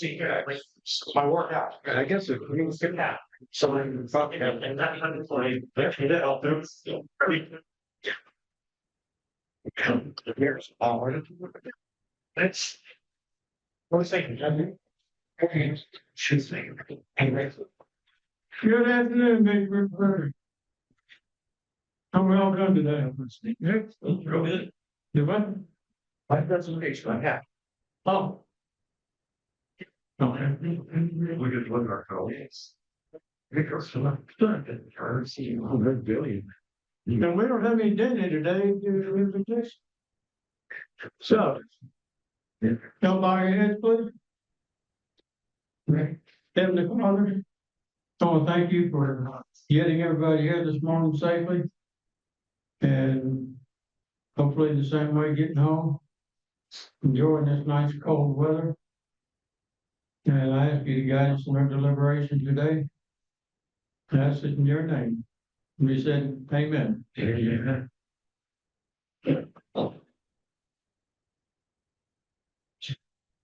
see, my workout. I guess it means Good now. So I'm fucking and that kind of play. That helped them. Here's all. That's. What was I saying? Okay. She's saying. Anyway. good afternoon, Beavercreek Rotary. How we all done today? Real good. You what? My presentation I have. Oh. Okay. We just look at our colleagues. Because currency, 100 billion. And we don't have any dinner today due to invitation. So, y'all bow your heads, please. Heavenly Father, I want to thank you for getting everybody here this morning safely. And hopefully the same way getting home, enjoying this nice cold weather. And I ask you to guide us in our deliberation today. And I ask it in your name. We said, amen. Amen.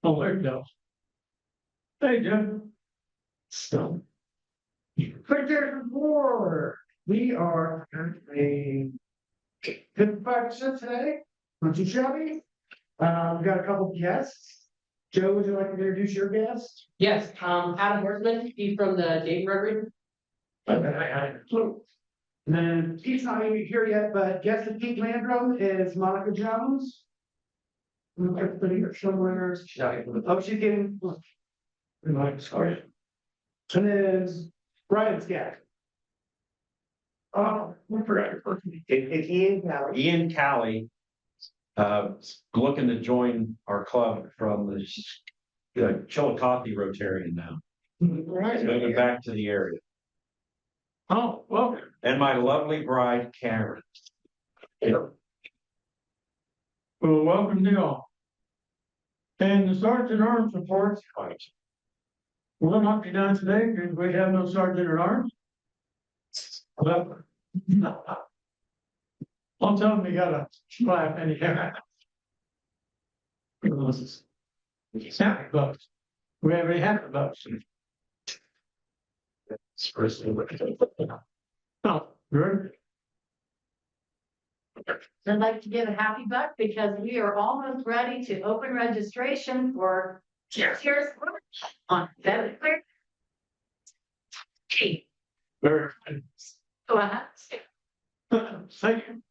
Oh, there it goes. Hey, Jeff. So, but there's more. We are currently 55% today. Not too shabby. We've got a couple of guests. Joe, would you like to introduce your guest? Yes, Adam Horseman, he's from the Beavercreek Rotary. And then Pete's not even here yet, but guest of Pete Landrum is Monica Jones. Everybody here somewhere. Oh, she's getting. Sorry. And then Brian's guest. Oh, we forgot your first name. It's Ian Calley. Ian Calley, looking to join our club from the Chillicothe Rotarian now. Right. Moving back to the area. Oh, welcome. And my lovely bride, Karen. Well, welcome to y'all. And the Sergeant at Arms reports. We'll not be done today because we have no Sergeant at Arms. Well, I'll tell them you got a slap anyhow. Happy bucks. We have any happy bucks? Oh, good. I'd like to give a happy buck because we are almost ready to open registration for Cheers on Beavercreek. Very Go ahead. Thank you.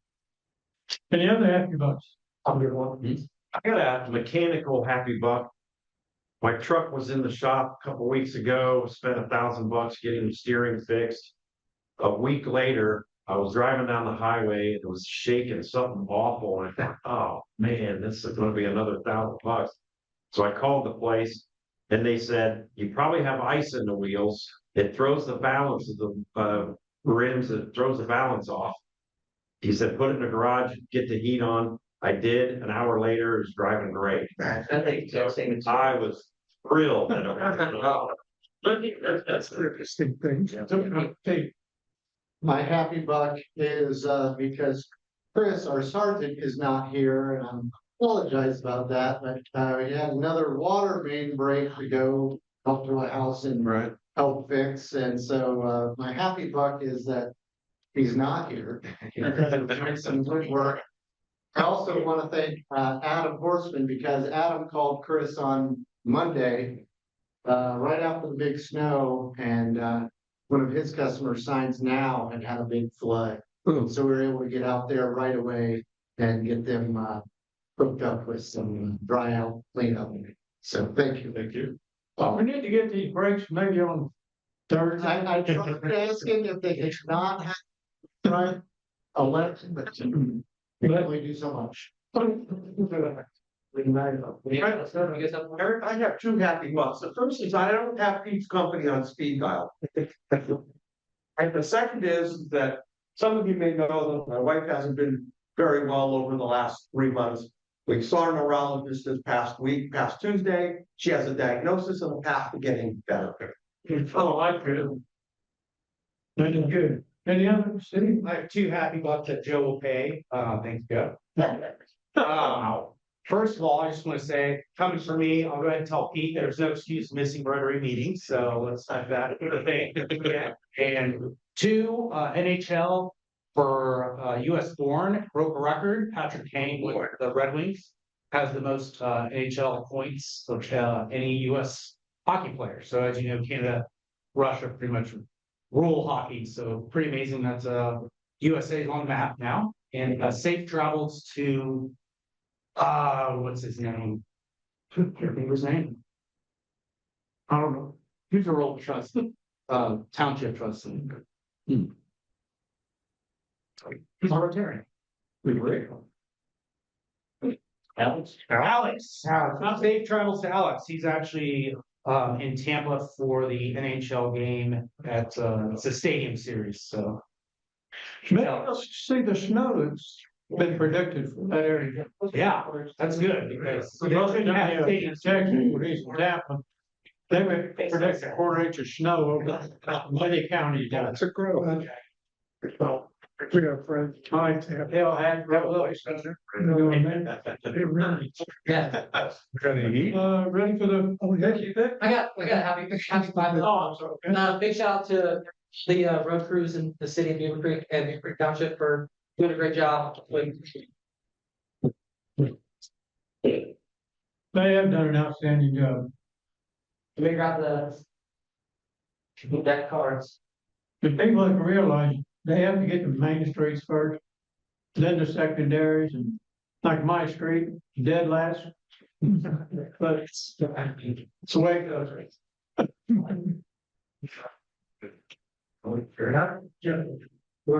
Any other happy bucks? I got a mechanical happy buck. My truck was in the shop a couple weeks ago, spent $1,000 getting the steering fixed. A week later, I was driving down the highway and it was shaking something awful. And I thought, oh man, this is going to be another $1,000. So I called the place and they said, you probably have ice in the wheels. It throws the balance of the rims, it throws the balance off. He said, put it in the garage, get the heat on. I did. An hour later, it was driving great. I was thrilled. That's an interesting thing. My happy buck is because Chris, our sergeant, is not here, and I apologize about that. But we had another water main break to go up to a house and help fix, and so my happy buck is that he's not here. He's doing some good work. I also want to thank Adam Horseman because Adam called Chris on Monday, right after the big snow, and one of his customer signs now had a big flood. So we were able to get out there right away and get them hooked up with some dry out cleanup. So thank you. Thank you. Well, we need to get these breaks maybe on Thursday. I tried asking if they could not have right election, but we can only do so much. I have two happy bucks. The first is I don't have Pete's company on speed dial. And the second is that some of you may know that my wife hasn't been very well over the last 3 months. We saw a neurologist this past Tuesday. She has a diagnosis and a path to getting better. Oh, I could. That is good. Any other city? I have two happy bucks that Joe will pay. Thanks, Joe. First of all, I just want to say, coming from me, I'll go ahead and tell Pete, there's no excuse missing Rotary meetings, so let's have that a thing. And two, NHL for US born, broke a record. Patrick Kane with the Red Wings has the most NHL points of any US hockey player. So as you know, Canada, Russia pretty much rule hockey. So pretty amazing that USA is on the map now. And safe travels to what's his name? Can't remember his name. I don't know. He's a rural trust, township trustee. He's a Rotarian. Alex. Not safe travels to Alex. He's actually in Tampa for the NHL game at it's a stadium series. So Maybe let's see the snow that's been predicted for that area. yeah, that's good because They shouldn't have stadium Texas, where he's in Tampa. They would predict a quarter inch of snow over Muddy County. It's a growth. Well, we have friends. They'll have real yeah. ready for the. I got a happy 5 minutes. And big shout out to the road crews in the city of Beavercreek and Beavercreek Township for doing a great job. They have done an outstanding job. Figure out the deck cards. The people have to realize they have to get the main streets first, then the secondaries, and like my street, dead last. But it's the way it goes. We'll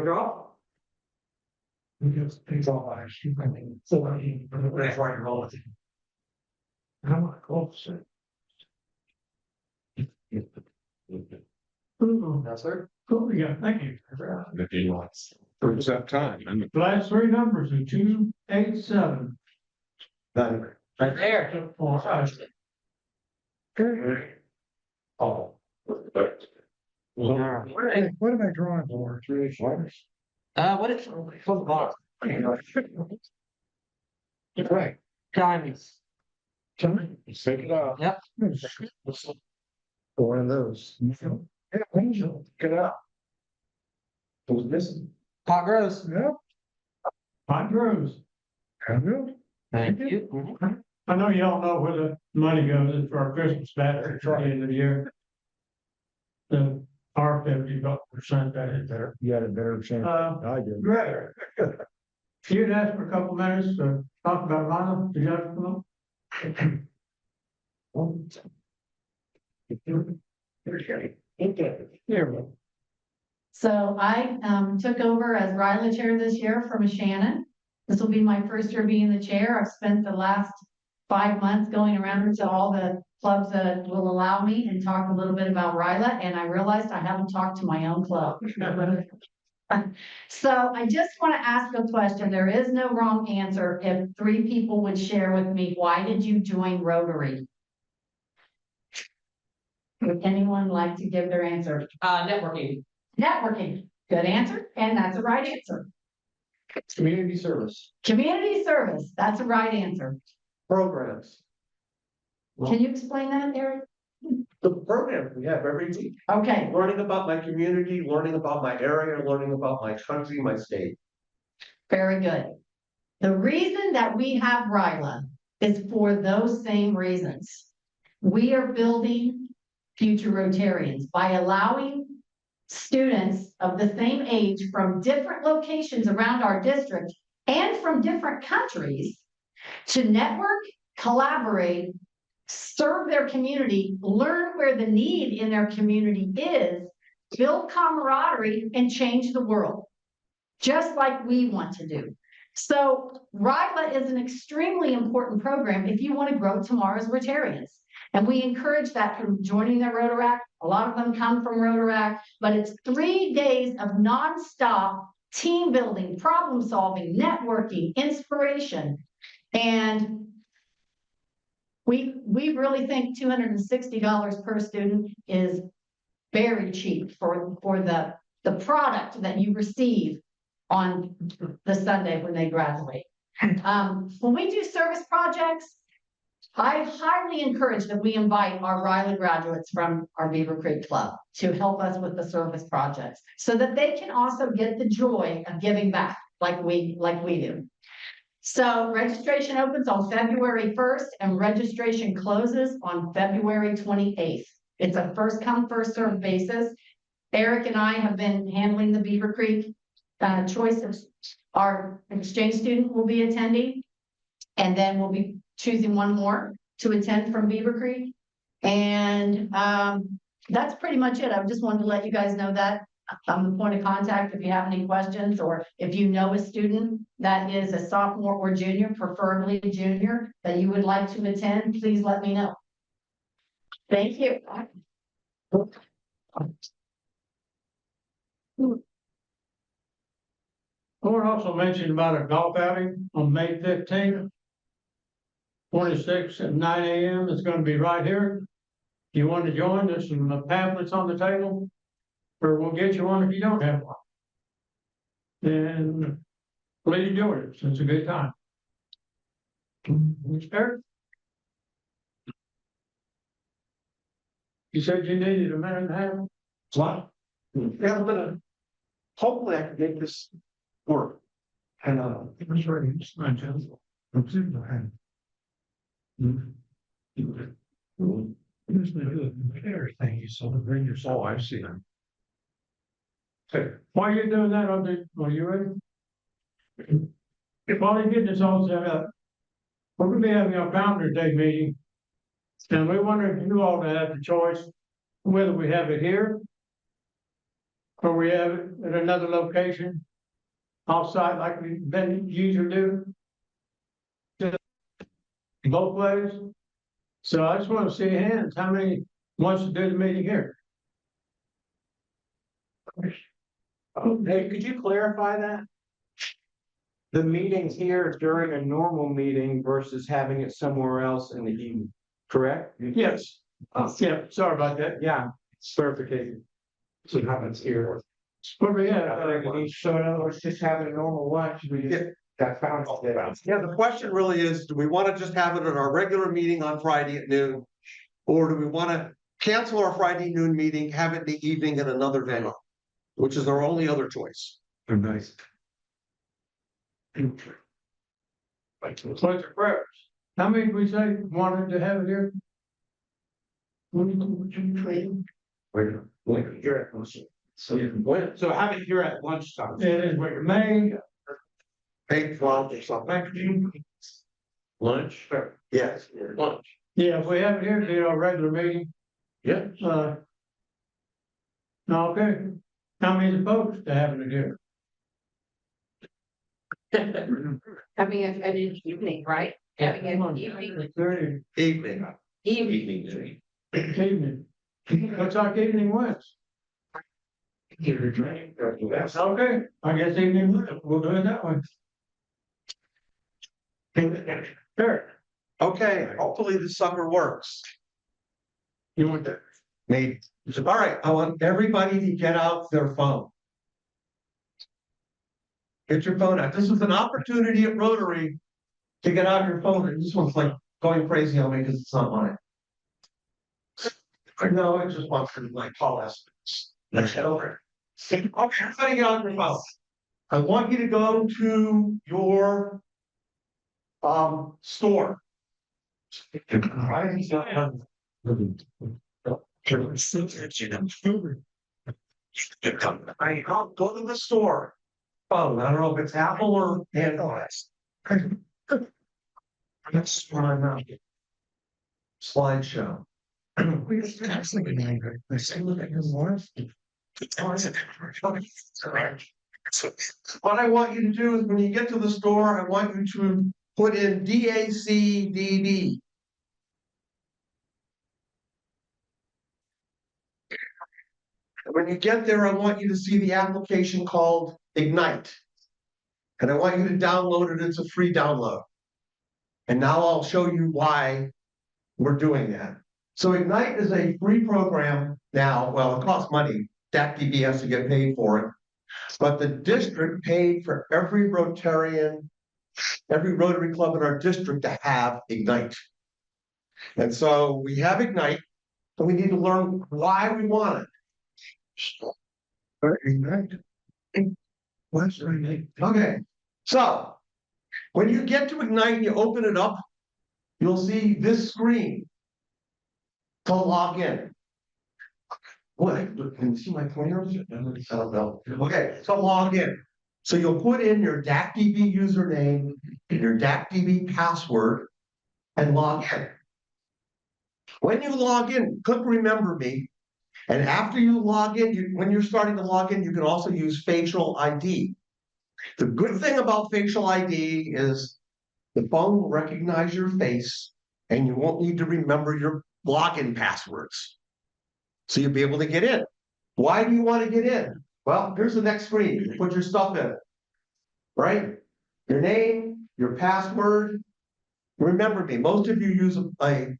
draw. Things all I shoot. So that's why you're rolling. I'm not close. That's her. Cool, yeah, thank you. If he wants. It's that time. The last three numbers are 287. Right there. Oh. What am I drawing for? What is the box? Right. Diamonds. Shake it out. Yep. One of those. Yeah, Angel, get out. Who's missing? Pot grows. Yeah. Mike Rose. Thank you. I know y'all know where the money goes. It's for our Christmas basket at the end of the year. The R50% that is there. You had a better chance. I did. Great. You'd ask for a couple minutes to talk about Ronald. Did you have to come up? So I took over as Ryla Chair this year from Shannon. This will be my first year being the chair. I've spent the last 5 months going around to all the clubs that will allow me and talk a little bit about Ryla, and I realized I haven't talked to my own club. So I just want to ask a question. There is no wrong answer. If 3 people would share with me, why did you join Rotary? Would anyone like to give their answer? Networking. Networking. Good answer, and that's a right answer. Community service, Community service. That's a right answer. programs. Can you explain that, Eric? The program we have every week, Okay, learning about my community, learning about my area, learning about my country, my state. very good. The reason that we have Ryla is for those same reasons. We are building future Rotarians by allowing students of the same age from different locations around our district and from different countries to network, collaborate, serve their community, learn where the need in their community is, build camaraderie, and change the world, just like we want to do. So RILA is an extremely important program if you want to grow tomorrow's Rotarians. And we encourage that through joining the Rotaract. A lot of them come from Rotaract, but it's 3 days of nonstop team building, problem solving, networking, inspiration. And we really think $260 per student is very cheap for the product that you receive on the Sunday when they graduate. When we do service projects, I highly encourage that we invite our Riley graduates from our Beaver Creek Club to help us with the service projects, so that they can also get the joy of giving back like we do. So registration opens on February 1st and registration closes on February 28th. It's a first come, first served basis. Eric and I have been handling the Beaver Creek choices. Our exchange student will be attending, and then we'll be choosing one more to attend from Beaver Creek. And that's pretty much it. I just wanted to let you guys know that I'm the point of contact if you have any questions, or if you know a student that is a sophomore or junior, preferably junior, that you would like to attend, please let me know. Thank you. I want to also mention about a golf outing on May 15th. 26 at 9 a.m. It's going to be right here. If you want to join, there's some pamphlets on the table, or we'll get you one if you don't have one. And please join us. It's a good time. Eric? You said you needed a minute and a half? What? Yeah, I'm gonna, hopefully I can make this work. And, Everything you saw, bring your soul, I see them. While you're doing that, are you ready? While you're getting this all set up, we're gonna be having our Founder's Day meeting. And we wonder if you all have the choice whether we have it here or we have it at another location outside like we've been usually do. Both ways. So I just want to see hands. How many wants to do the meeting here? Hey, could you clarify that? The meeting's here during a normal meeting versus having it somewhere else in the evening, correct? Yes. Yeah, sorry about that. Yeah, clarification. So how it's here. What we have? So in other words, just having a normal lunch, we just got found. yeah, the question really is, do we want to just have it at our regular meeting on Friday at noon? Or do we want to cancel our Friday noon meeting, have it in the evening at another venue? Which is our only other choice. Nice. What's your preference? How many did we say wanted to have it here? So have it here at lunchtime. It is May. 8:12 or something. Lunch? Yes. Lunch. Yeah, if we have it here, it'll be our regular meeting. Yeah. Okay. How many opposed to having it here? Having an evening, right? Having an evening. 30 Evening. Evening. evening. Looks like evening was. Okay, I guess evening, we'll do it that way. Sure. Okay, hopefully the sucker works. You want that? Maybe. All right, I want everybody to get out their phone. Get your phone out. This is an opportunity at Rotary to get out your phone. And this one's like going crazy on me because it's not mine. No, it just wants to like Paul Estes. Let's get over it. Okay, everybody get out your phone. I want you to go to your store. Go to the store. Oh, I don't know if it's Apple or Android. That's what I'm not. Slideshow. What I want you to do is when you get to the store, I want you to put in DACDB. When you get there, I want you to see the application called Ignite. And I want you to download it. It's a free download. And now I'll show you why we're doing that. So Ignite is a free program now. Well, it costs money. DACDB has to get paid for it. But the district paid for every Rotarian every Rotary Club in our district to have Ignite. And so we have Ignite, and we need to learn why we want it. Ignite. What's Ignite? Okay, so when you get to Ignite and you open it up, you'll see this screen to log in. What? Can you see my pointer? I don't know. Okay, so log in. So you'll put in your DACDB username and your DACDB password and log in. When you log in, click Remember Me. And after you log in, when you're starting to log in, you can also use facial ID. The good thing about facial ID is the phone will recognize your face and you won't need to remember your login passwords. So you'll be able to get in. Why do you want to get in? Well, here's the next screen. You put your stuff in, right? Your name, your password. Remember me. Most of you use an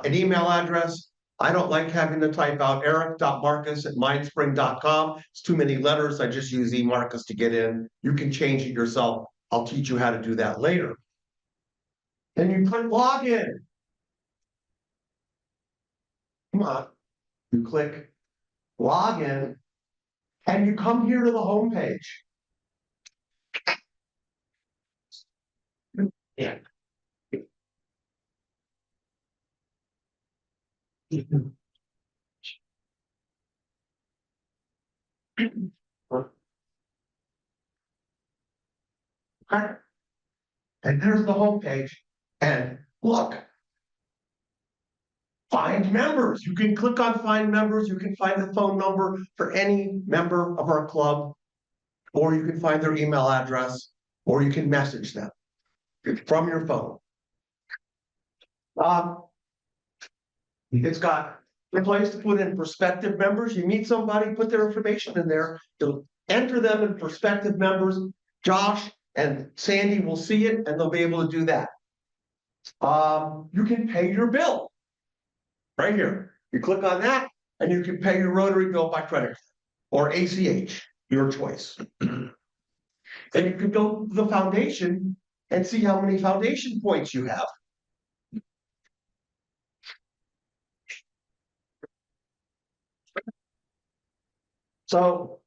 email address. I don't like having to type out eric.marcus@mindspring.com. It's too many letters. I just use eMarcus to get in. You can change it yourself. I'll teach you how to do that later. Then you click login. Come on. You click login and you come here to the home page. Yeah. Okay. And there's the home page. And look, find members. You can click on find members. You can find the phone number for any member of our club, or you can find their email address, or you can message them from your phone. It's got a place to put in prospective members. You meet somebody, put their information in there. You'll enter them in prospective members. Josh and Sandy will see it and they'll be able to do that. You can pay your bill right here. You click on that and you can pay your Rotary bill by credit or ACH, your choice. And you can go to the foundation and see how many foundation points you have. So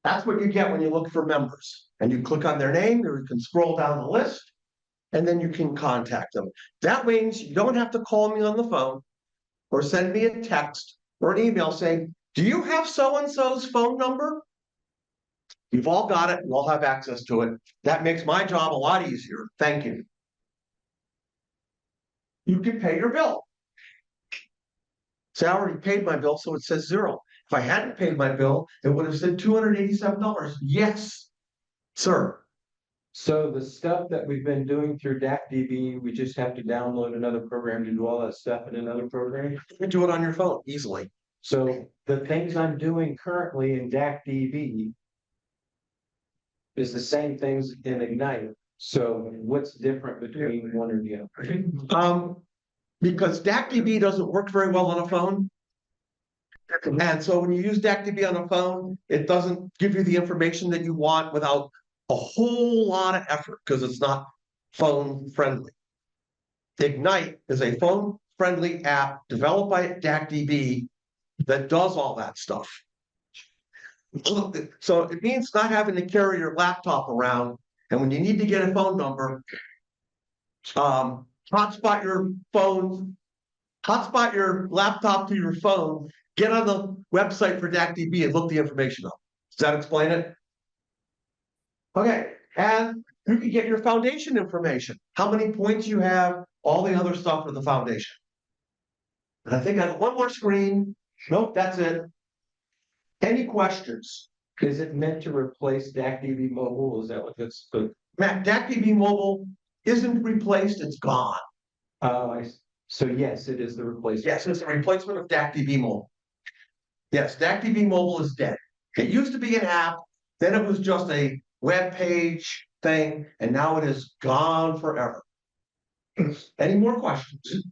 that's what you get when you look for members. And you click on their name, or you can scroll down the list, and then you can contact them. That means you don't have to call me on the phone or send me a text or an email saying, do you have so-and-so's phone number? You've all got it, and all have access to it. That makes my job a lot easier. Thank you. You can pay your bill. See, I already paid my bill, so it says 0. If I hadn't paid my bill, it would have said $287. Yes, sir. So the stuff that we've been doing through DACDB, we just have to download another program to do all that stuff in another program? You can do it on your phone easily. So the things I'm doing currently in DACDB is the same things in Ignite. So what's different between one or the other? Because DACDB doesn't work very well on a phone. And so when you use DACDB on a phone, it doesn't give you the information that you want without a whole lot of effort because it's not phone friendly. Ignite is a phone friendly app developed by DACDB that does all that stuff. So it means not having to carry your laptop around, and when you need to get a phone number, hotspot your phone, hotspot your laptop to your phone, get on the website for DACDB and look the information up. Does that explain it? Okay, and you can get your foundation information, how many points you have, all the other stuff for the foundation. And I think I have one more screen. Nope, that's it. Any questions? Is it meant to replace DACDB Mobile? Is that what that's the? DACDB Mobile isn't replaced, it's gone. So yes, it is the replacement. Yes, it's a replacement of DACDB Mobile. Yes, DACDB Mobile is dead. It used to be an app, then it was just a web page thing, and now it is gone forever. Any more questions?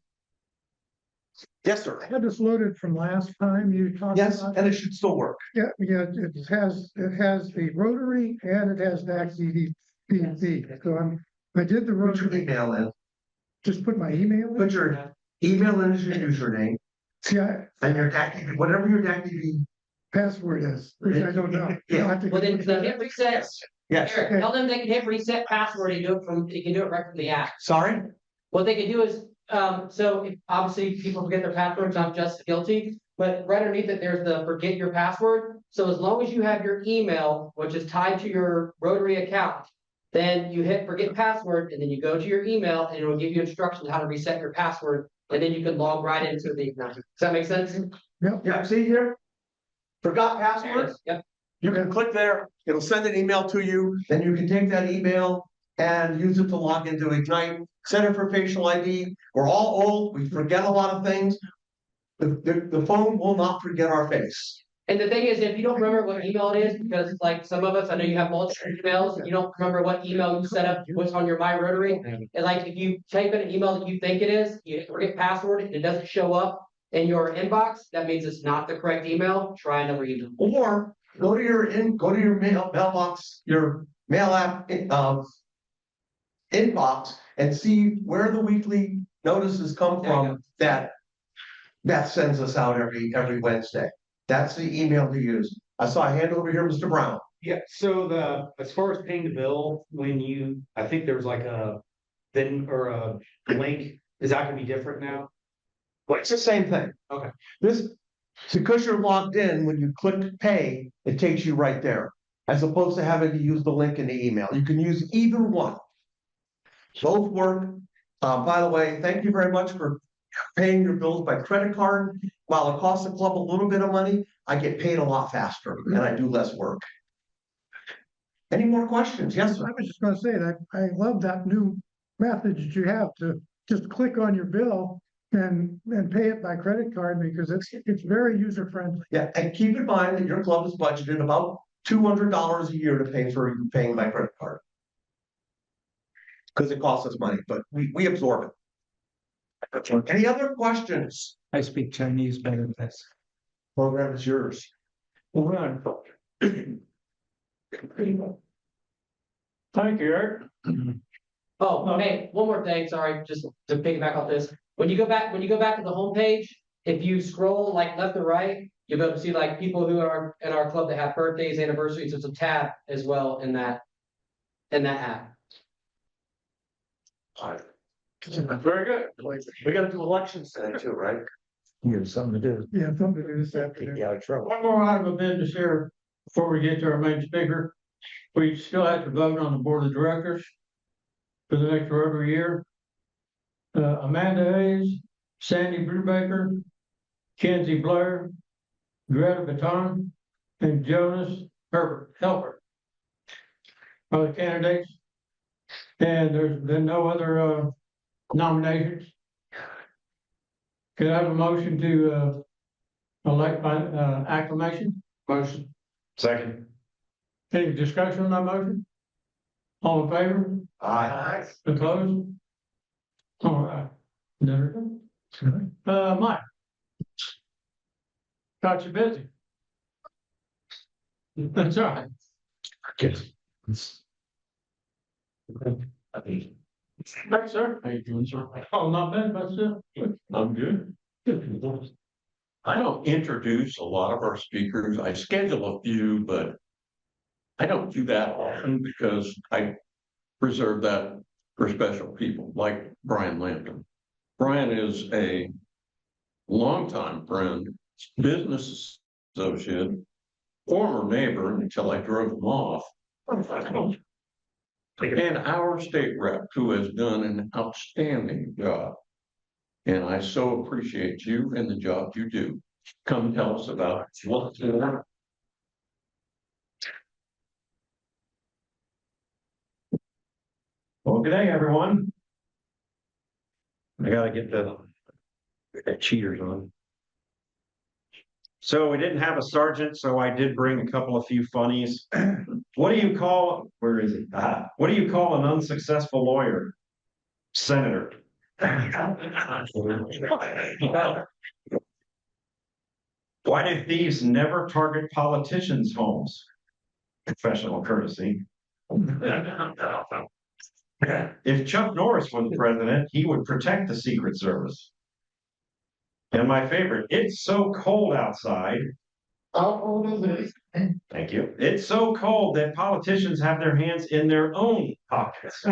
Yes, sir. I had this loaded from last time you talked Yes, about. and it should still work. Yeah, it has the Rotary and it has DACDB. So I did the Put your road, email in, just put my email in. put your email in as your username, See, and your DAC, whatever your DAC password is, which I don't know. Yeah. I'll have to Well, get- they hit reset. Yes, Eric, tell them they can hit reset password and do it from, they can do it right from the app. sorry? What they can do is, so if, obviously people forget their passwords, I'm just guilty. But right underneath it, there's the forget your password. So as long as you have your email, which is tied to your Rotary account, then you hit forget password and then you go to your email and it will give you instructions how to reset your password. And then you can log right into the Ignite. Does that make sense? Yeah, see here? Forgot There it password? is. Yep. You can click there, it'll send an email to you, then you can take that email and use it to log into Ignite, Center for Facial ID. We're all old, we forget a lot of things. The phone will not forget our face. And the thing is, if you don't remember what email it is, because like some of us, I know you have multiple emails, and you don't remember what email you set up, what's on your My Rotary. And like, if you type in an email that you think it is, you forget password, and it doesn't show up in your inbox, that means it's not the correct email. Try another email. Or go to your mailbox, your mail app, inbox and see where the weekly notices come There you from that sends us out every Wednesday. That's the email to use. I saw a hand over here, Mr. Brown. Yeah, so as far as paying the bill, I think there was like a, then, or a link, is that gonna be different now? Well, it's the same thing. Okay. Because you're logged in, when you click pay, it takes you right there. As opposed to having to use the link in the email. You can use either one. Both work. By the way, thank you very much for paying your bills by credit card. While it costs the club a little bit of money, I get paid a lot faster and I do less work. Any more questions? Yes, sir. I was just gonna say that I love that new method that you have to just click on your bill and pay it by credit card because it's very user friendly. Yeah, and keep in mind that your club is budgeted about $200 a year to pay for paying by credit card. Because it costs us money, but we absorb it. Any other questions? I speak Chinese better than this. Program is yours. Thank you, Eric. Oh, hey, one more thing, sorry, just to piggyback off this. When you go back to the homepage, if you scroll like left to right, you'll be able to see like people who are in our club that have birthdays, anniversaries. There's a tab as well in that app. Very good. We gotta do elections today too, right? Here's something to do. Yeah, something to do this afternoon. Get out of trouble. One more item of business here before we get to our main speaker. We still have to vote on the board of directors for the next Rotary year. Amanda Hayes, Sandy Brubaker, Kenzie Blair, Greta Baton, and Jonas Helper are the candidates. And there's been no other nominations. Could I have a motion to elect by acclamation? Motion. Second. Any discussion on that motion? All in favor? Aye. Opposed? All right. There we go. Mike. Got you busy. That's all right. Thanks, sir. How you doing, sir? Oh, not bad, but still. I'm good. I don't introduce a lot of our speakers. I schedule a few, but I don't do that often because I reserve that for special people like Brian Lampton. Brian is a longtime friend, business associate, former neighbor until I drove him off. And our state rep who has done an outstanding job. And I so appreciate you and the job you do. Come tell us about what's going on. Well, good day, everyone. I gotta get the cheaters on. So we didn't have a sergeant, so I did bring a couple of few funnies. What do you call, where is it? What do you call an unsuccessful lawyer? Senator. Why do thieves never target politicians' homes? Professional courtesy. If Chuck Norris was president, he would protect the Secret Service. And my favorite, it's so cold outside. How old is it? Thank you. It's so cold that politicians have their hands in their own pockets.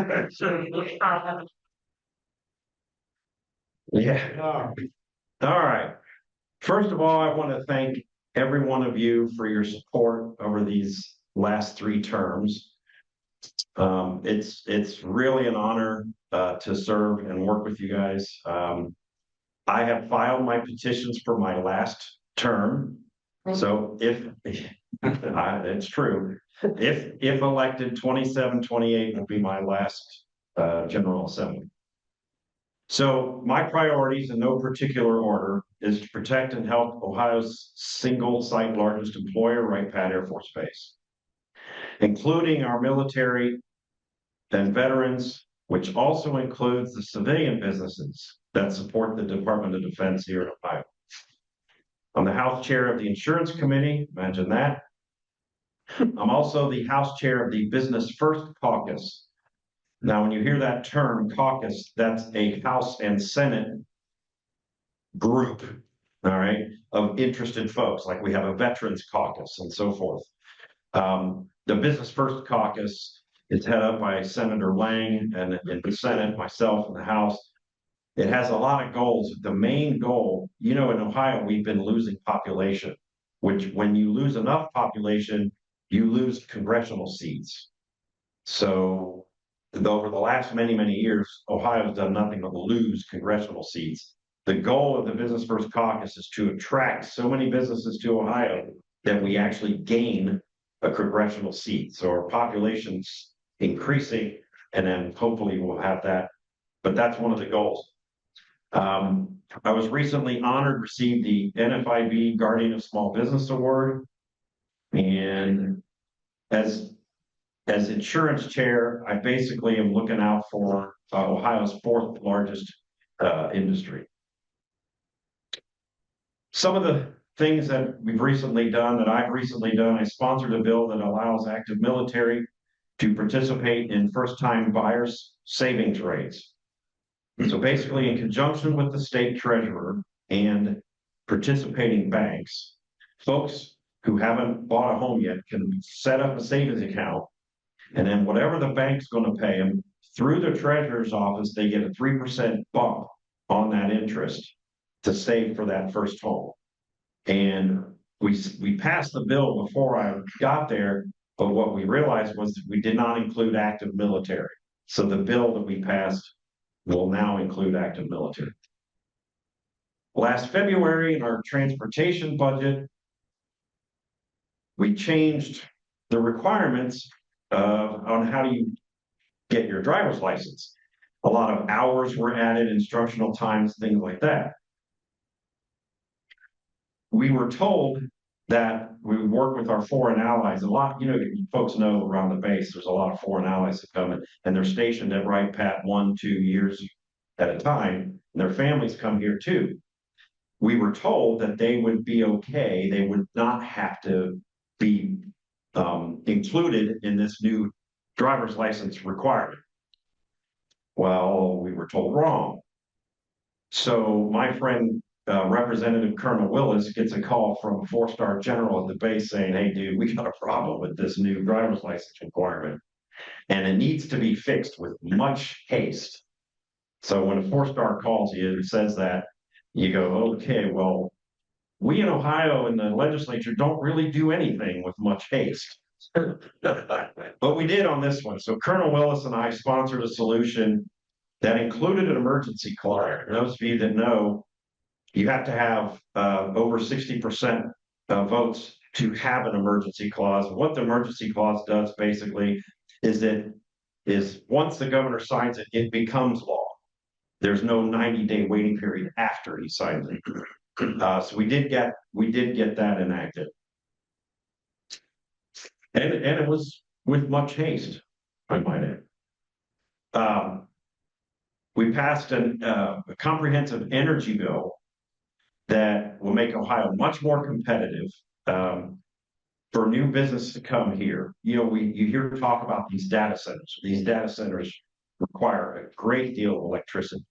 Yeah. All right. First of all, I want to thank every one of you for your support over these last 3 terms. It's really an honor to serve and work with you guys. I have filed my petitions for my last term. So if it's true, if elected, 27, 28 will be my last General Assembly. So my priorities in no particular order is to protect and help Ohio's single site largest employer, Wright-Patt Air Force Base, including our military and veterans, which also includes the civilian businesses that support the Department of Defense here in Ohio. I'm the House Chair of the Insurance Committee, imagine that. I'm also the House Chair of the Business First Caucus. Now, when you hear that term caucus, that's a House and Senate group, all right, of interested folks, like we have a Veterans Caucus and so forth. The Business First Caucus is headed up by Senator Lang, and in the Senate, myself in the House. It has a lot of goals. The main goal, in Ohio, we've been losing population, which when you lose enough population, you lose congressional seats. So over the last many, many years, Ohio has done nothing but lose congressional seats. The goal of the Business First Caucus is to attract so many businesses to Ohio that we actually gain a congressional seat. So our population's increasing, and then hopefully we'll have that. But that's one of the goals. I was recently honored to receive the NFIB Guardian of Small Business Award. And as insurance chair, I basically am looking out for Ohio's 4th largest industry. Some of the things that I've recently done, I sponsored a bill that allows active military to participate in first-time buyers savings rates. So basically, in conjunction with the state treasurer and participating banks, folks who haven't bought a home yet can set up a savings account, and then whatever the bank's going to pay them, through the treasurer's office, they get a 3% bump on that interest to save for that first home. And we passed the bill before I got there, but what we realized was that we did not include active military. So the bill that we passed will now include active military. Last February, in our transportation budget, we changed the requirements on how do you get your driver's license. A lot of hours were added, instructional times, things like that. We were told that we would work with our foreign allies. A lot, folks know around the base, there's a lot of foreign allies that come in, and they're stationed at Wright-Patt 1-2 years at a time, and their families come here too. We were told that they would be okay, they would not have to be included in this new driver's license requirement. Well, we were told wrong. So my friend, Representative Colonel Willis, gets a call from a 4-star general at the base saying, hey, dude, we got a problem with this new driver's license requirement, and it needs to be fixed with much haste. So when a 4-star calls you and says that, you go, okay, well, we in Ohio in the legislature don't really do anything with much haste. But we did on this one. So Colonel Willis and I sponsored a solution that included an emergency clause. For those of you that know, you have to have over 60% votes to have an emergency clause. What the emergency clause does basically is once the governor signs it, it becomes law. There's no 90-day waiting period after he signs it. So we did get that enacted, and it was with much haste, I might add. We passed a comprehensive energy bill that will make Ohio much more competitive for new business to come here. You hear talk about these data centers. These data centers require a great deal of electricity.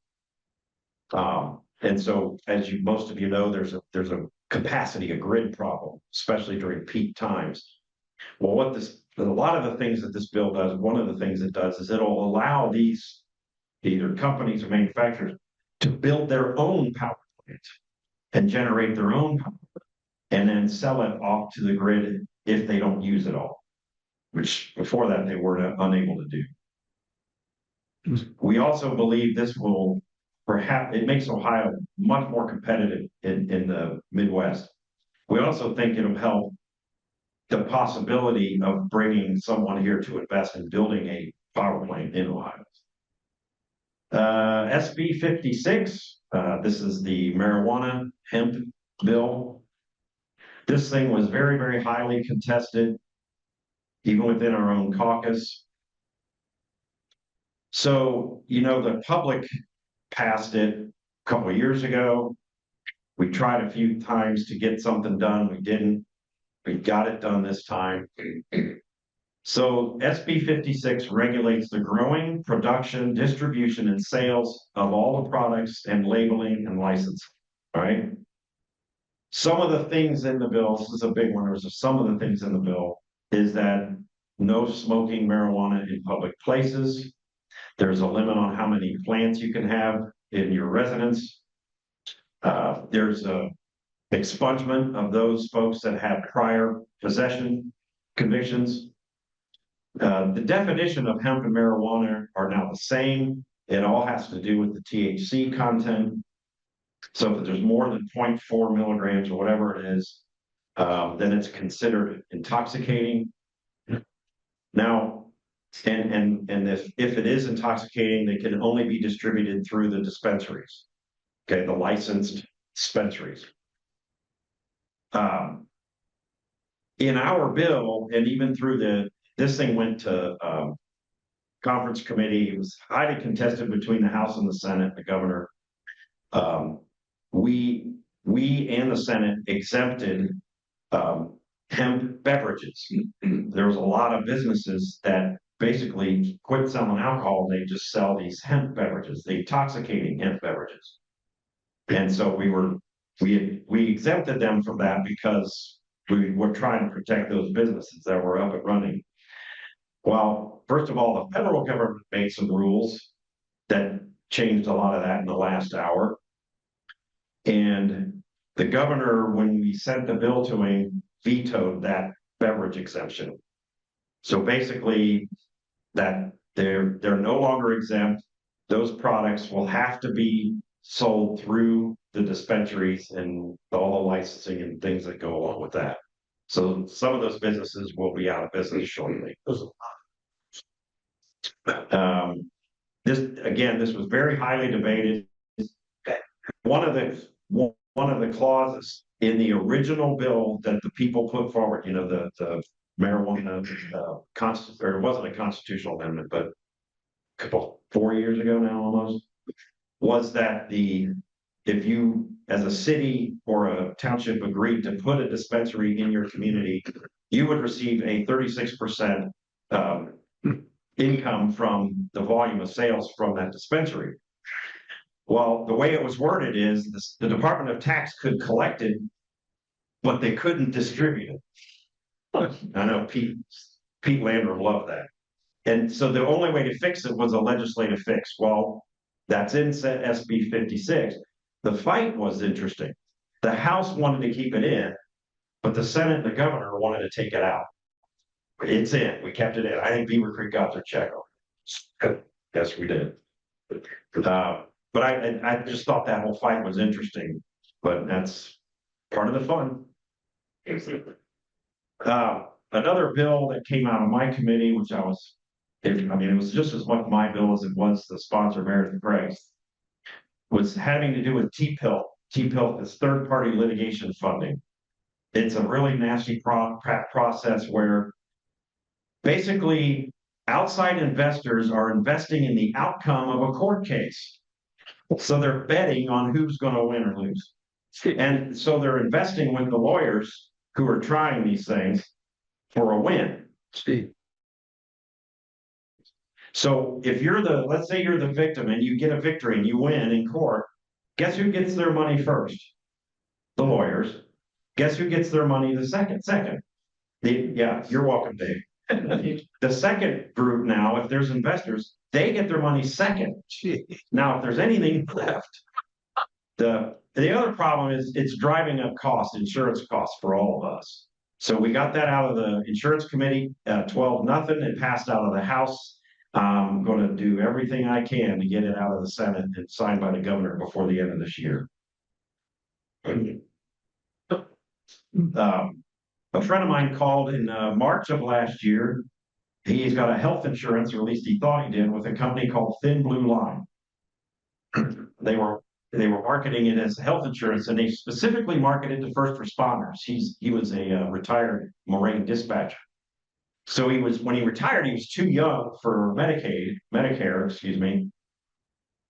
And so, as most of you know, there's a capacity, a grid problem, especially during peak times. Well, a lot of the things that this bill does, one of the things it does is it'll allow these either companies or manufacturers to build their own power plant and generate their own power and then sell it off to the grid if they don't use it all, which before that they were unable to do. We also believe this will perhaps, it makes Ohio much more competitive in the Midwest. We also think it'll help the possibility of bringing someone here to invest in building a power plant in Ohio. SB 56, this is the marijuana hemp bill. This thing was very, very highly contested, even within our own caucus. So, the public passed it a couple of years ago. We tried a few times to get something done. We didn't. We got it done this time. So SB 56 regulates the growing, production, distribution, and sales of all the products and labeling and licensing. All right. Some of the things in the bill, this is a big one, some of the things in the bill is that no smoking marijuana in public places. There's a limit on how many plants you can have in your residence. There's a expungement of those folks that have prior possession convictions. The definition of hemp and marijuana are now the same. It all has to do with the THC content. So if there's more than 0.4 milligrams or whatever it is, then it's considered intoxicating. Now, and if it is intoxicating, they can only be distributed through the dispensaries. Okay, the licensed dispensaries. In our bill, and even through this thing went to conference committee. It was highly contested between the House and the Senate, the governor. We and the Senate exempted hemp beverages. There was a lot of businesses that basically quit selling alcohol. They just sell these hemp beverages, the intoxicating hemp beverages. And so we exempted them from that because we were trying to protect those businesses that were up and running. Well, first of all, the federal government made some rules that changed a lot of that in the last hour. And the governor, when we sent the bill to him, vetoed that beverage exemption. So basically, that they're no longer exempt. Those products will have to be sold through the dispensaries and all the licensing and things that go along with that. So some of those businesses will be out of business shortly. This was very highly debated. One of the clauses in the original bill that the people put forward, the marijuana, or it wasn't a constitutional amendment, but 4 years ago now almost, was that if you, as a city or a township, agreed to put a dispensary in your community, you would receive a 36% income from the volume of sales from that dispensary. Well, the way it was worded is the Department of Tax could collect it, but they couldn't distribute it. I know Pete Landrum loved that. And so the only way to fix it was a legislative fix. Well, that's in SB 56. The fight was interesting. The House wanted to keep it in, but the Senate and the governor wanted to take it out. It's in. We kept it in. I think Beavercreek got their check on it. Yes, we did. But I just thought that whole fight was interesting. But that's part of the fun. Another bill that came out of my committee, which it was just as much my bill as it was the sponsor Meredith Craig's, was having to do with TPIL. TPIL is third-party litigation funding. It's a really nasty process where basically outside investors are investing in the outcome of a court case. So they're betting on who's going to win or lose. And so they're investing with the lawyers who are trying these things for a win. So if you're let's say you're the victim and you get a victory and you win in court, guess who gets their money first? The lawyers. Guess who gets their money the second? Yeah, you're welcome, Dave. The second group now, if there's investors, they get their money second. Now, if there's anything left, the other problem is it's driving up insurance costs for all of us. So we got that out of the insurance committee, 12-0. It passed out of the House. I'm going to do everything I can to get it out of the Senate and signed by the governor before the end of this year. A friend of mine called in March of last year. He's got a health insurance, or at least he thought he did, with a company called Thin Blue Line. They were marketing it as health insurance, and they specifically marketed to first responders. He was a retired Marine dispatcher. So when he retired, he was too young for Medicare, excuse me.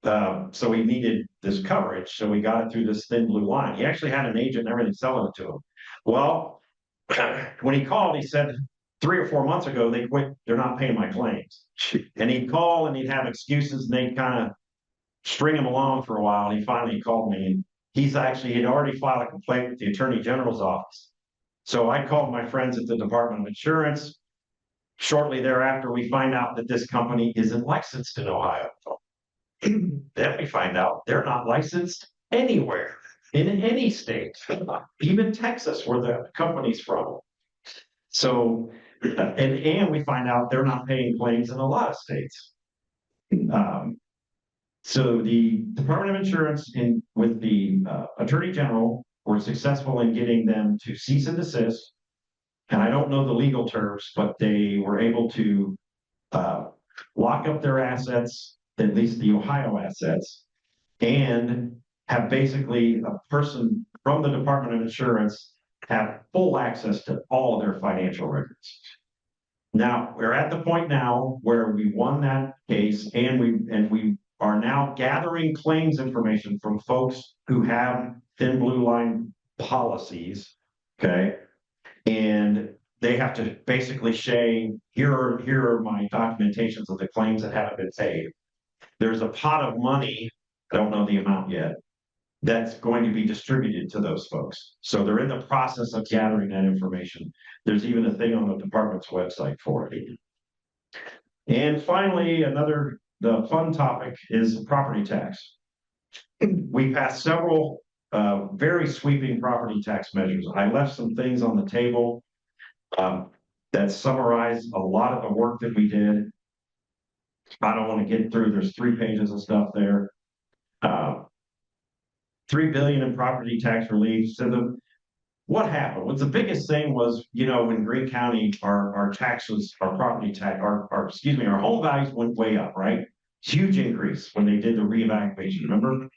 So he needed this coverage. So he got it through this Thin Blue Line. He actually had an agent and everything selling it to him. Well, when he called, he said 3 or 4 months ago, they quit. They're not paying my claims. And he'd call and he'd have excuses, and they'd kind of string him along for a while. And he finally called me, and he'd already filed a complaint with the Attorney General's office. So I called my friends at the Department of Insurance. Shortly thereafter, we find out that this company isn't licensed in Ohio. Then we find out they're not licensed anywhere in any state, even Texas, where the company's from. So, and we find out they're not paying claims in a lot of states. So the Department of Insurance with the Attorney General were successful in getting them to cease and desist. And I don't know the legal terms, but they were able to lock up their assets, at least the Ohio assets, and have basically a person from the Department of Insurance have full access to all of their financial records. Now, we're at the point now where we won that case, and we are now gathering claims information from folks who have Thin Blue Line policies, okay? And they have to basically say, here are my documentations of the claims that haven't been paid. There's a pot of money, I don't know the amount yet, that's going to be distributed to those folks. So they're in the process of gathering that information. There's even a thing on the department's website for it. And finally, the fun topic is property tax. We passed several very sweeping property tax measures. I left some things on the table that summarize a lot of the work that we did. I don't want to get through, there's 3 pages of stuff there. $3 billion in property tax relief. So what happened? Well, the biggest thing was, in Greene County, our taxes, our property tax, our home values went way up, right? Huge increase when they did the reevaluation, remember?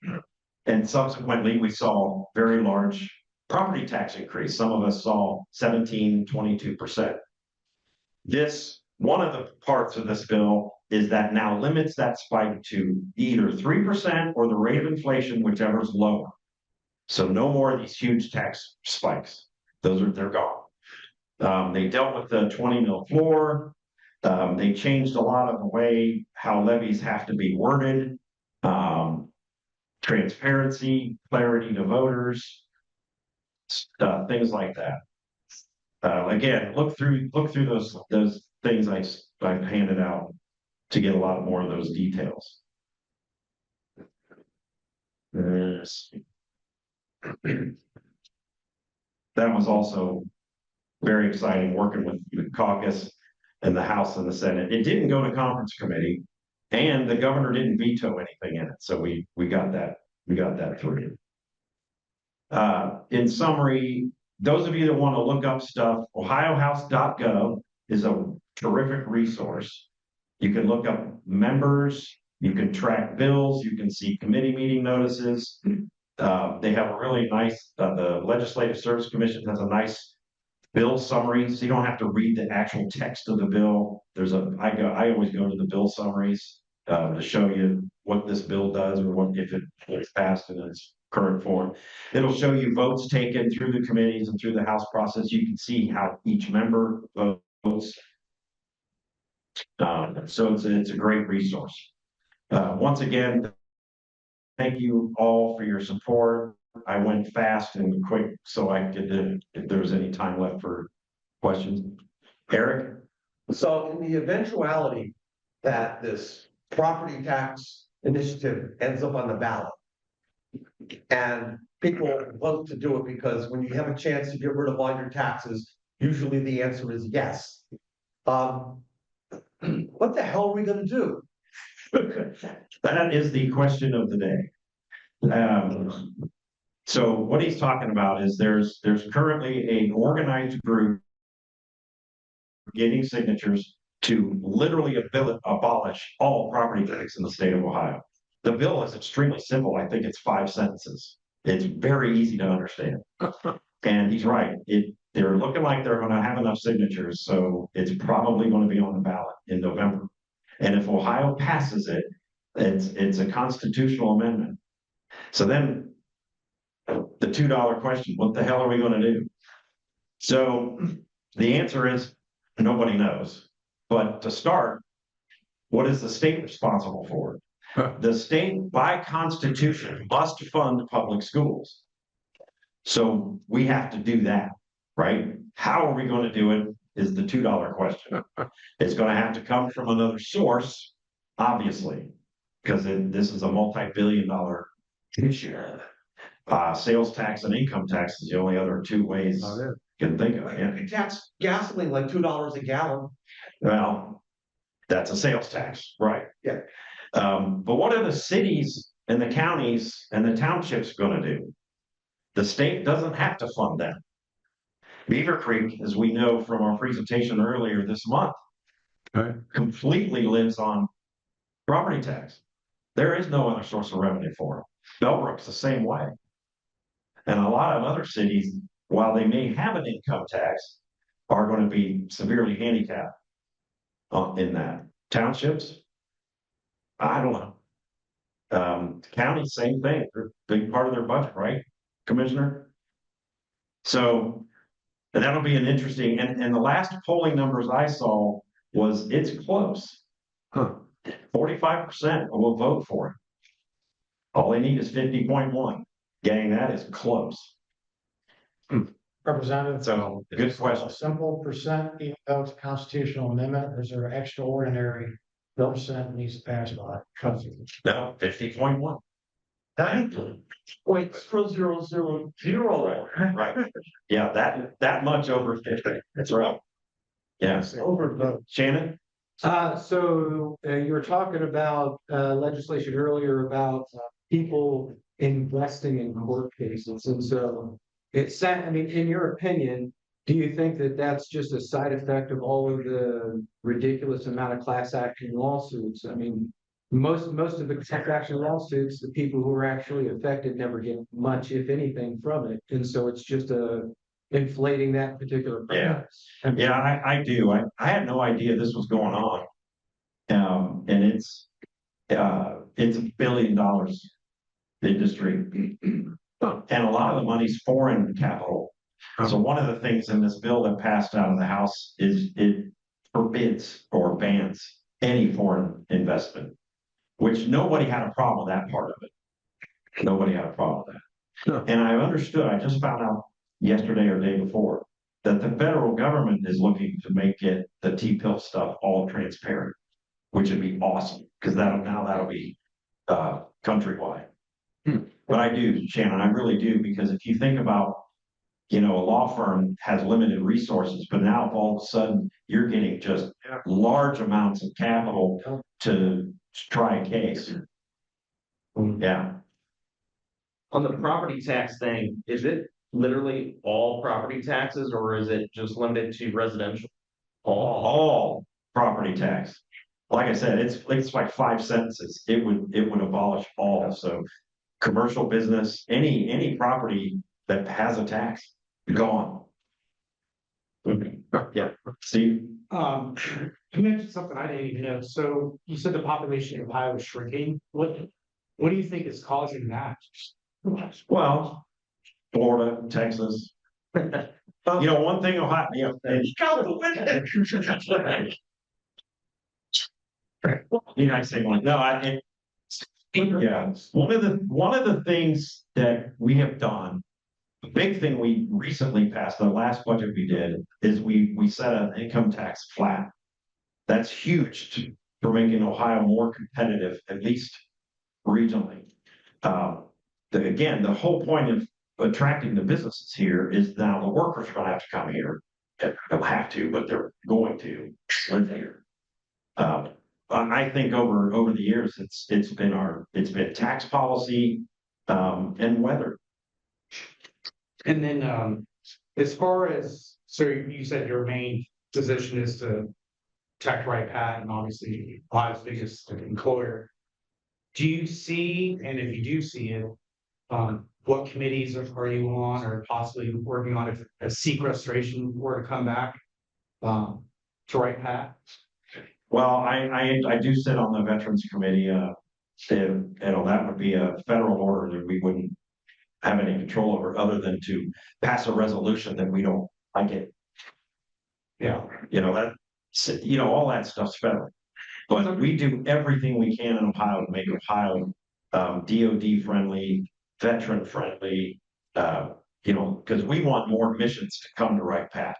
And subsequently, we saw very large property tax increase. Some of us saw 17, 22%. One of the parts of this bill is that now limits that spike to either 3% or the rate of inflation, whichever is lower. So no more of these huge tax spikes. They're gone. They dealt with the 20 mil floor. They changed a lot of the way how levies have to be worded. Transparency, clarity to voters, things like that. Again, look through those things I've handed out to get a lot more of those details. That was also very exciting working with the caucus and the House and the Senate. It didn't go to conference committee, and the governor didn't veto anything in it. So we got that through. In summary, those of you that want to look up stuff, ohiohouse.gov is a terrific resource. You can look up members, you can track bills, you can see committee meeting notices. They have a really nice, the Legislative Service Commission has a nice bill summary, so you don't have to read the actual text of the bill. I always go to the bill summaries to show you what this bill does or if it's passed in its current form. It'll show you votes taken through the committees and through the House process. You can see how each member votes. So it's a great resource. Once again, thank you all for your support. I went fast and quick so I could, if there was any time left for questions. Eric? So in the eventuality that this property tax initiative ends up on the ballot. And people vote to do it because when you have a chance to get rid of all your taxes, usually the answer is yes. What the hell are we gonna do? That is the question of the day. So what he's talking about is there's currently an organized group getting signatures to literally abolish all property tax in the state of Ohio. The bill is extremely simple. I think it's 5 sentences. It's very easy to understand. And he's right. They're looking like they're going to have enough signatures, so it's probably going to be on the ballot in November. And if Ohio passes it, it's a constitutional amendment. So then the $2 question, what the hell are we going to do? So the answer is nobody knows. But to start, what is the state responsible for? The state, by constitution, must fund public schools. So we have to do that, right? How are we going to do it is the $2 question. It's going to have to come from another source, obviously, because this is a multi-billion-dollar issue. Sales tax and income tax is the only other two ways you can think of it. Yeah. Tax gasoline like $2 a gallon. Well, that's a sales tax, right? Yeah. But what are the cities and the counties and the townships going to do? The state doesn't have to fund them. Beavercreek, as we know from our presentation earlier this month, completely lives on property tax. There is no other source of revenue for them. Bellbrook's the same way. And a lot of other cities, while they may have an income tax, are going to be severely handicapped in that. Townships, I don't know. County, same thing. They're a big part of their budget, right, Commissioner? So that'll be an interesting, and the last polling numbers I saw was it's close. 45% will vote for it. All they need is 50.1. Gang, that is close. Representative. So good question. A simple percent, even though it's a constitutional amendment, or is there an extraordinary percent needs to pass by? No, 50.1. 9.0000. Right. Yeah, that much over 50. That's right. Yeah. Over Shannon? So you were talking about legislation earlier about people investing in court cases. And so I mean, in your opinion, do you think that that's just a side effect of all of the ridiculous amount of class action lawsuits? I mean, most of the class action lawsuits, the people who are actually affected never get much, if anything, from it. And so it's just inflating that particular price. Yeah, I do. I had no idea this was going on. And it's $1 billion industry. And a lot of the money's foreign capital. So one of the things in this bill that passed out of the House is it forbids or bans any foreign investment, which nobody had a problem with that part of it. Nobody had a problem with that. And I understood, I just found out yesterday or day before, that the federal government is looking to make it, the T-pill stuff, all transparent, which would be awesome, because that'll be countrywide. But I do, Shannon, I really do, because if you think about, a law firm has limited resources, but now all of a sudden you're getting just large amounts of capital to try a case. Yeah. On the property tax thing, is it literally all property taxes or is it just limited to residential? All property tax. Like I said, it's like 5 sentences. It would abolish all. So commercial business, any property that has a tax, gone. Yeah. Steve? You mentioned something I didn't even know. So you said the population of Ohio is shrinking. What do you think is causing that? Well, Florida, Texas. One thing Ohio, You know, I say, like, no, yeah, one of the things that we have done, the big thing we recently passed, the last budget we did, is we set an income tax flat. That's for making Ohio more competitive, at least regionally. Again, the whole point of attracting the businesses here is now the workers are gonna have to come here. They don't have to, but they're going to live here. I think over the years, it's been tax policy, and weather. And then, as far as, so you said your main position is to protect right pat and obviously Ohio's biggest employer. Do you see, and if you do see it, what committees are you on or possibly working on if a sequestration were to come back? To right pat? Well, I do sit on the Veterans Committee, that would be a federal order that we wouldn't have any control over, other than to pass a resolution that we don't like it. Yeah. All that stuff's federal. But we do everything we can in Ohio to make Ohio DOD friendly, veteran friendly, because we want more missions to come to Right Path.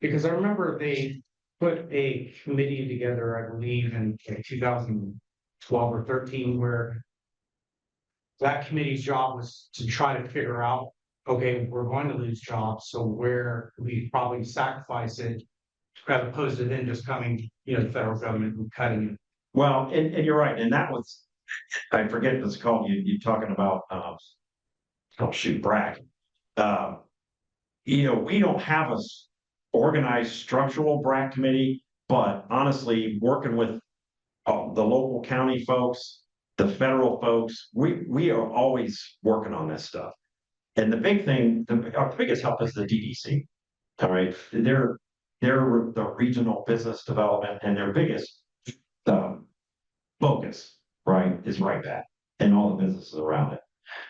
Because I remember they put a committee together, I believe, in 2012 or 13, where that committee's job was to try to figure out, okay, we're going to lose jobs, so where we probably sacrifice it, as opposed to then just coming, the federal government and cutting it. Well, and you're right, and that was, I forget what it's called. You're talking about, BRAC. We don't have a organized structural BRAC committee, but honestly, working with the local county folks, the federal folks, we are always working on this stuff. And the big thing, our biggest help is the DDC. All right, they're the regional business development, and their biggest focus, right, is Right Back and all the businesses around it.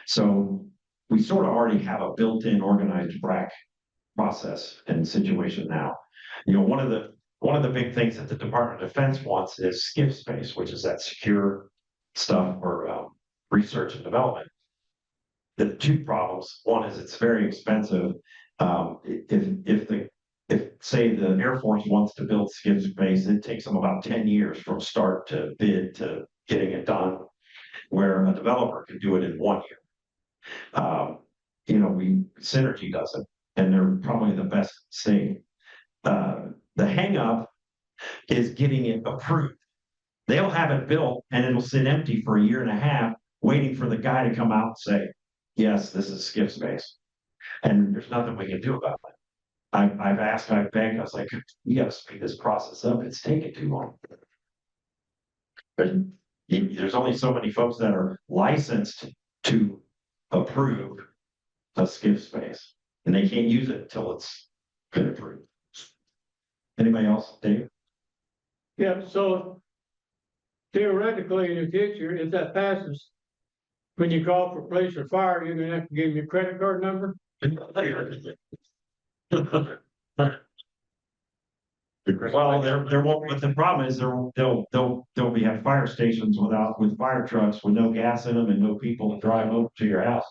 So we sort of already have a built-in organized BRAC process and situation now. One of the big things that the Department of Defense wants is SCIF space, which is that secure stuff for research and development. The two problems: one is it's very expensive. If say the Air Force wants to build SCIF space, it takes them about 10 years from start to bid to getting it done, where a developer can do it in 1 year. Synergy does it, and they're probably the best state. The hang up is getting it approved. They'll have it built and it'll sit empty for 1.5 years, waiting for the guy to come out and say, yes, this is SCIF space. And there's nothing we can do about it. I've asked, I've begged, I was like, we got to speed this process up. It's taking too long. But there's only so many folks that are licensed to approve a SCIF space, and they can't use it until it's been approved. Anybody else, Dave? Yeah, so theoretically, in the future, if that passes, when you call for police or fire, you're gonna have to give them your credit card number. Well, there won't, but the problem is there'll be have fire stations with fire trucks with no gas in them and no people to drive over to your house.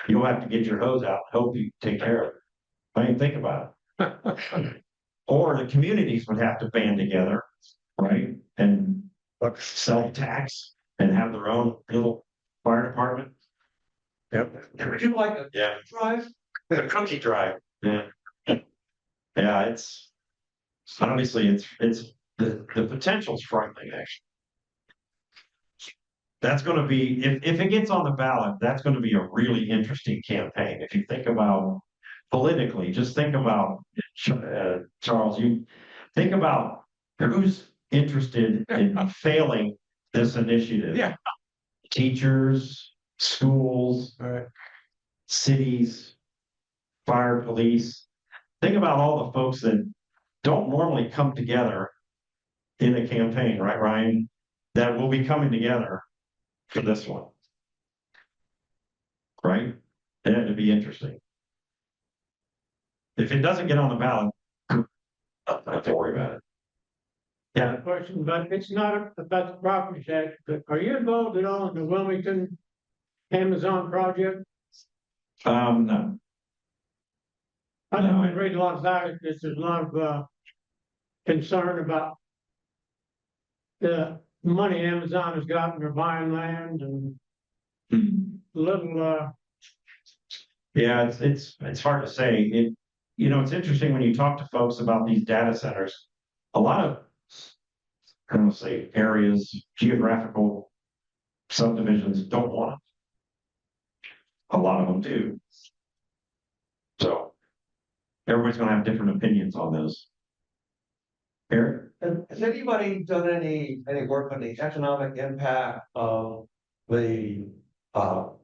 You'll have to get your hose out and hope you take care of it. I mean, think about it. Or the communities would have to band together, right? And self-tax and have their own little fire department. Yep. Would you like a drive? A cookie drive. Yeah. Yeah, it's obviously it's the potential's frightening, actually. That's going to be, if it gets on the ballot, that's going to be a really interesting campaign. If you think about politically, just think about Charles, you think about who's interested in failing this initiative. Yeah. Teachers, schools, cities, fire, police. Think about all the folks that don't normally come together in a campaign, right, Ryan? That will be coming together for this one. Right? And it'd be interesting. If it doesn't get on the ballot, don't have to worry about it. Yeah, question, but it's not about the property tax, but are you involved at all in the Wilmington Amazon project? no, I know I read a lot about it, because there's a lot of, concern about the money Amazon has gotten for buying land and little, yeah, it's hard to say. It's interesting when you talk to folks about these data centers. A lot of, I don't say areas, geographical subdivisions don't want it. A lot of them do. So everybody's gonna have different opinions on those. Eric? Has anybody done any work on the economic impact of the, what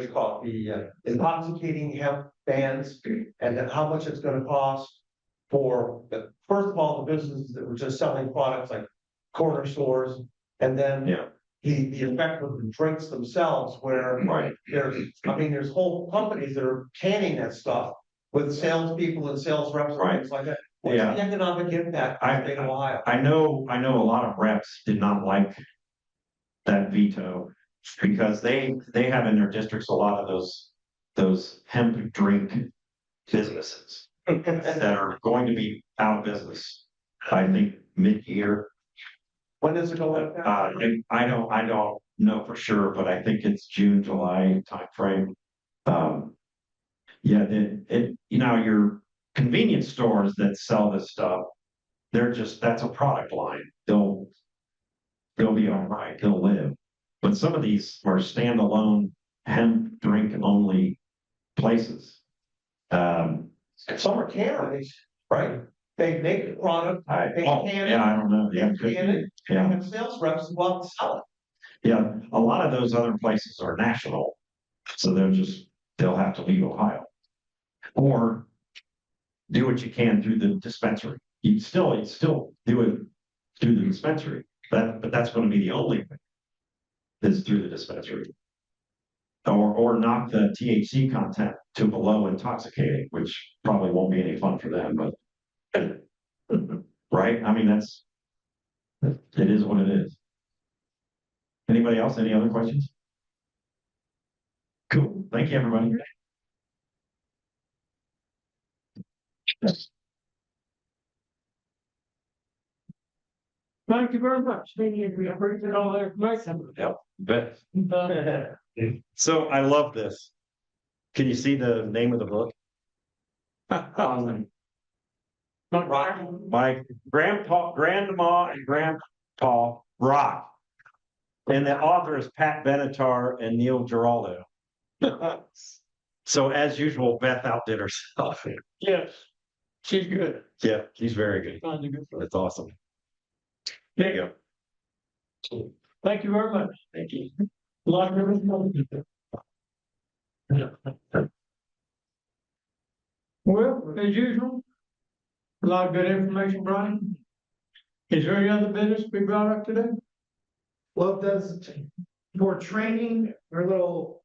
you call it, the intoxicating hemp bans, and then how much it's gonna cost for, first of all, the businesses that were just selling products like corner stores, and then Yeah. the effect of the drinks themselves, where Right. there's whole companies that are canning that stuff with salespeople and sales reps and things like that. What's Yeah. the economic impact in Ohio? I know a lot of reps did not like that veto because they have in their districts a lot of those hemp drink businesses that are going to be out of business. I think mid-year. When does it go like that? I don't know for sure, but I think it's June, July timeframe. Yeah, your convenience stores that sell this stuff, that's a product line. They'll be all right. They'll live. But some of these are standalone hemp drink only places. Some are canneries, right? They make the product, they can it, yeah, I don't know. they Yeah, can it, yeah. and have sales reps who go out and sell it. Yeah, a lot of those other places are national, so they'll have to leave Ohio, or do what you can through the dispensary. You'd still do it through the dispensary, but that's going to be the only thing is through the dispensary, or knock the THC content to below intoxicating, which probably won't be any fun for them, but right? I mean, it is what it is. Anybody else? Any other questions? Cool. Thank you, everybody. thank you very much. We appreciate all the information. Yep. Bet. So I love this. Can you see the name of the book? My grandma and grandpa rock. And the author is Pat Benatar and Neil Giraldo. So as usual, Beth outdid herself. Yes, she's good. Yeah, she's very good. That's awesome. There you go. Thank you very much. Thank you. A lot of information. Well, as usual, a lot of good information, Brian. Is there any other business to be brought up today? Well, for training or little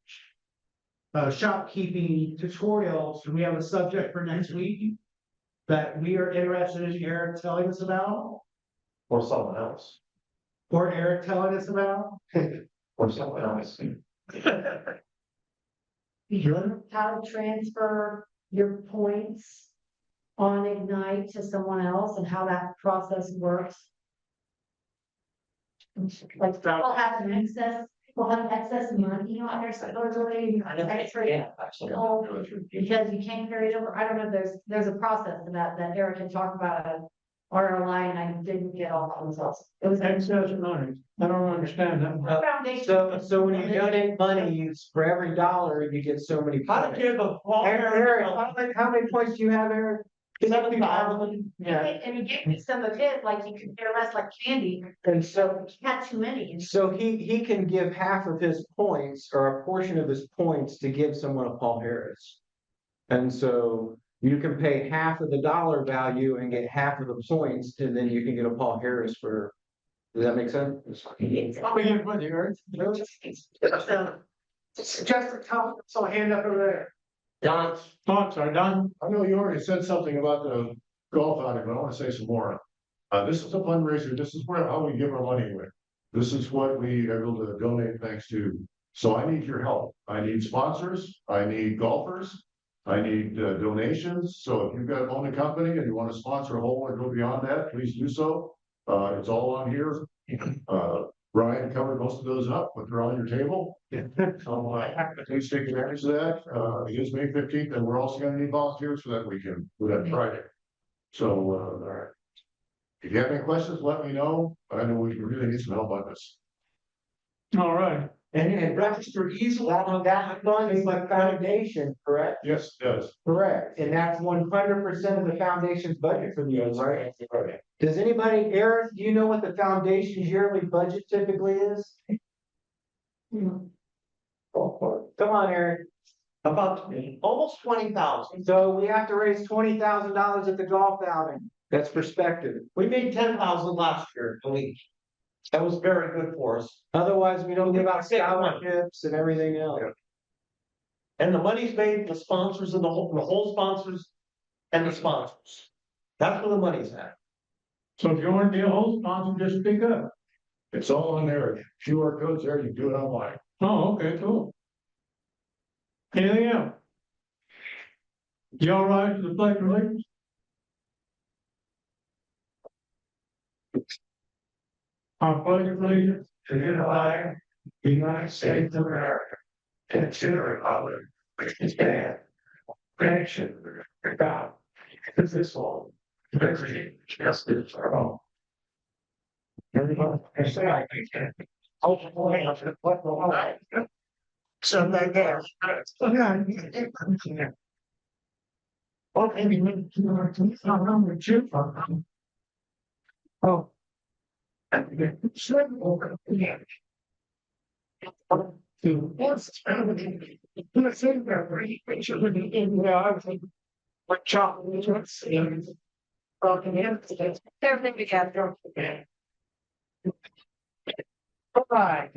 shopkeeping tutorials, we have a subject for next week that we are interested in Eric telling us about, Or someone else, or Eric telling us about. or someone else. How to transfer your points on Ignite to someone else and how that process works. Like people have excess money on their supposedly. Because you can't carry it over. I don't know, there's a process to that Eric can talk about at ROI, and I didn't get all the results. It was Excess money. I don't understand that. foundation. So when you donate money, for every dollar, you get so many. How to give a Eric, how many points do you have, Eric? Yeah. Yeah. And he gave me some of his, like you could care less like candy, And so, he had too many. so he can give half of his points or a portion of his points to give someone a Paul Harris. And so you can pay half of the dollar value and get half of the points, and then you can get a Paul Harris for, does that make sense? I'll be here with you, Eric. Just a comment, so hand up over there. Thoughts are done. I know you already said something about the golf outing, but I want to say some more. This is a fundraiser. This is where, how we give our money away. This is what we are able to donate thanks to. So I need your help. I need sponsors. I need golfers. I need donations. So if you've got own a company and you want to sponsor a whole and go beyond that, please do so. It's all on here. Brian covered most of those up, but they're on your table. So please take advantage of that. It is May 15th, and we're also gonna need volunteers for that weekend, for that Friday. So, all right. If you have any questions, let me know, but I know we really need some help on this. All right. And register easily on that fund is like foundation, correct? Yes, it does. Correct, and that's 100% of the foundation's budget for the year, right? Does anybody, Eric, do you know what the foundation's yearly budget typically is? Come on, Eric. About almost 20,000. So we have to raise $20,000 at the golf outing. That's perspective. We made 10,000 last year, I mean. That was very good for us. Otherwise, we don't give out scholarships and everything else. And the money's made, the sponsors and the whole sponsors and the sponsors. That's where the money's at. So if you want to be a whole sponsor, just speak up. It's all on there. QR codes there, you can do it online. Oh, okay, cool. Anything else? You all right with the pledge of allegiance? I pledge allegiance to the flag of the United States of America and to the republic which stands nation under God, indivisible, liberty, justice for all. Everybody, I say I can. Hopefully, I should put the line. So they get. Well, maybe it's not number two. Oh. Everything together. Bye.